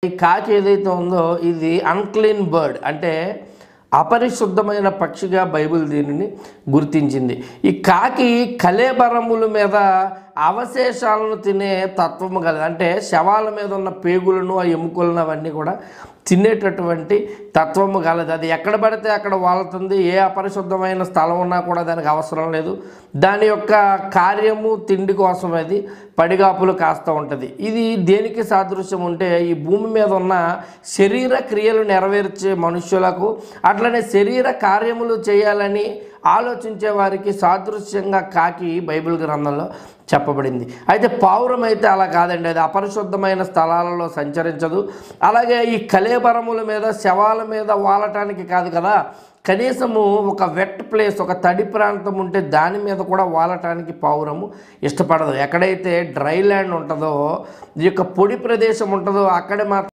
ఈ కాకి ఏదైతే ఉందో ఇది అన్క్లీన్ బర్డ్, అంటే అపరిశుద్ధమైన పక్షిగా బైబిల్ దీనిని గుర్తించింది. ఈ కాకి కళేబరముల మీద అవశేషాలను తినే తత్వము కలదు. అంటే శవాల మీద ఉన్న పేగులను, ఆ ఎముకలను అవన్నీ కూడా తినేటటువంటి తత్వము కలదు. అది ఎక్కడ పడితే అక్కడ వాళ్తుంది. ఏ అపరిశుద్ధమైన స్థలం ఉన్నా కూడా దానికి అవసరం లేదు. దాని యొక్క కార్యము తిండి కోసం అది పడిగాపులు కాస్తూ ఉంటుంది. ఇది దేనికి సాదృశ్యం ఉంటే ఈ భూమి మీద ఉన్న శరీర క్రియలు నెరవేర్చే మనుష్యులకు, అట్లనే శరీర కార్యములు చేయాలని ఆలోచించే వారికి సాదృశ్యంగా కాకి బైబిల్ గ్రంథంలో చెప్పబడింది. అయితే పావురం అయితే అలా కాదండి. అది అపరిశుద్ధమైన స్థలాలలో సంచరించదు. అలాగే ఈ కళేబరముల మీద, శవాల మీద వాలటానికి కాదు కదా, కనీసము ఒక వెట్ ప్లేస్, ఒక తడి ప్రాంతం ఉంటే దాని మీద కూడా వాలటానికి పావురము ఇష్టపడదు. ఎక్కడైతే డ్రై ల్యాండ్ ఉంటుందో, ఈ యొక్క పొడి ప్రదేశం ఉంటుందో అక్కడే మాత్రం